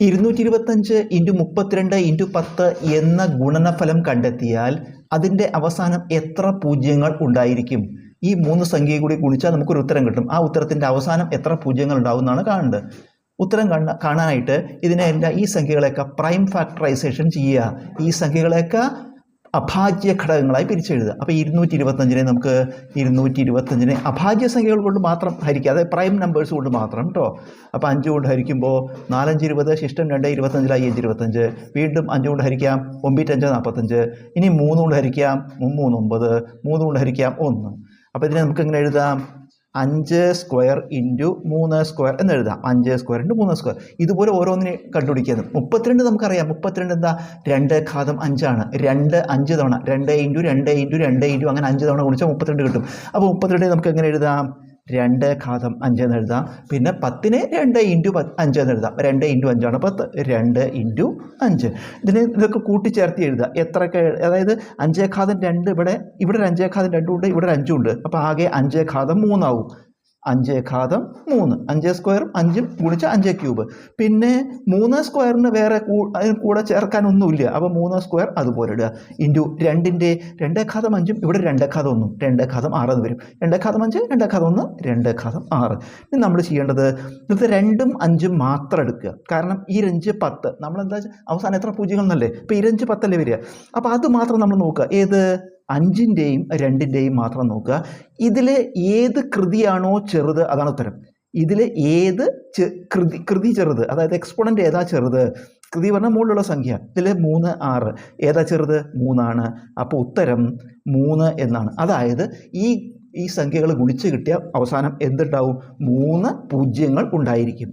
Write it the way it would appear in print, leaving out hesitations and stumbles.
225 into 32 into 10 എന്ന ഗുണനഫലം കണ്ടെത്തിയാൽ അതിൻ്റെ അവസാനം എത്ര പൂജ്യങ്ങൾ ഉണ്ടായിരിക്കും? ഈ മൂന്ന് സംഖ്യയെ കൂടി ഗുണിച്ചാൽ നമുക്കൊരു ഉത്തരം കിട്ടും. ആ ഉത്തരത്തിൻ്റെ അവസാനം എത്ര പൂജ്യങ്ങൾ ഉണ്ടാവും എന്നാണ് കാണേണ്ടത്. ഉത്തരം കാണാനായിട്ട് ഈ സംഖ്യകളെയൊക്കെ പ്രൈം ഫാക്ടറൈസേഷൻ ചെയ്യുക. ഈ സംഖ്യകളെയൊക്കെ അഭാജ്യ ഘടകങ്ങളായി പിരിച്ചെഴുതുക. അപ്പോൾ 225 നമുക്ക് 225 അഭാജ്യ സംഖ്യകൾ കൊണ്ട് മാത്രം ഹരിക്കുക, അതായത് പ്രൈം നമ്പേഴ്സ് കൊണ്ട് മാത്രം കേട്ടോ. അപ്പോൾ 5 കൊണ്ട് ഹരിക്കുമ്പോൾ 4 5 20, ശിഷ്ടം 2 25, 5 25. വീണ്ടും 5 കൊണ്ട് ഹരിക്കാം, 9 5 45. ഇനി 3 കൊണ്ട് ഹരിക്കാം, 3 9. 3 കൊണ്ട് ഹരിക്കാം 1. അപ്പോൾ ഇതിനെ നമുക്ക് എങ്ങനെ എഴുതാം? 5 സ്ക്വയർ ഇൻറ്റു 3 സ്ക്വയർ എന്ന് എഴുതാം. 5 സ്ക്വയർ ഇൻറ്റു 3 സ്ക്വയർ. ഇതുപോലെ ഓരോന്നിനെ കണ്ടുപിടിക്കുന്നത്. 32 നമുക്കറിയാം. 32 എന്താ? 2 ഘാതം 5 ആണ്. 2 5 തവണ 2 ഇൻറ്റു 2 ഇൻറ്റു 2 ഇൻറ്റു അങ്ങനെ 5 തവണ ഗുണിച്ചാൽ 32 കിട്ടും. അപ്പോൾ 32 നമുക്ക് എങ്ങനെ എഴുതാം? 2 ഘാതം 5 എന്ന് എഴുതാം. പിന്നെ 10നെ 2 ഇൻറ്റു 5 എന്ന് എഴുതാം. 2 ഇൻറ്റു 5 ആണ് 10. 2 ഇൻറ്റു 5. ഇതൊക്കെ കൂട്ടിച്ചേർത്ത് എഴുതുക. എത്രയൊക്കെ, അതായത് 5 ഘാതം 2 ഇവിടെ ഒരു 5 ഘാതം 2 ഉണ്ട്, ഇവിടെ ഒരു 5 ഉണ്ട്. അപ്പോൾ ആകെ 5 ഘാതം 3 ആവും. 5 ഘാതം 3. 5 സ്ക്വയറും 5ഉം ഗുണിച്ച 5 ക്യൂബ്. പിന്നെ 3 സ്ക്വയറിന് വേറെ കൂടെ ചേർക്കാനൊന്നുമില്ല. അപ്പോൾ 3 സ്ക്വയർ അതുപോലെ ഇടുക. ഇൻറ്റു 2ൻ്റെ 2 ഘാതം 5ഉം ഇവിടെ 2 ഘാതം 1ഉം 2 ഘാതം 6 എന്ന് വരും. 2 ഘാതം 5, 2 ഘാതം 1, 2 ഘാതം 6. ഇനി നമ്മൾ ചെയ്യേണ്ടത് ഇത് 2ഉം 5ഉം മാത്രം എടുക്കുക. കാരണം ഈ 5 10 നമ്മളെന്താ അവസാനം എത്ര പൂജ്യങ്ങൾ എന്നല്ലേ? ഇപ്പോൾ ഈ 5 10 അല്ലേ വരിക. അപ്പോൾ അത് മാത്രം നമ്മൾ നോക്കുക. ഏത്? 5ൻ്റെയും 2ൻ്റെയും മാത്രം നോക്കുക. ഇതിൽ ഏത് കൃതിയാണോ ചെറുത് അതാണ് ഉത്തരം. ഇതിൽ ഏത് കൃതി ചെറുത്, അതായത് എക്സ്പോണൻ്റ് ഏതാ ചെറുത്? കൃതി പറഞ്ഞാൽ മുകളിലുള്ള സംഖ്യ. ഇതിൽ 3 6 ഏതാ ചെറുത്? 3 ആണ്. അപ്പോൾ ഉത്തരം 3 എന്നാണ്. അതായത് ഈ സംഖ്യകൾ ഗുണിച്ച് കിട്ടിയ അവസാനം എന്തുണ്ടാവും? 3 പൂജ്യങ്ങൾ ഉണ്ടായിരിക്കും.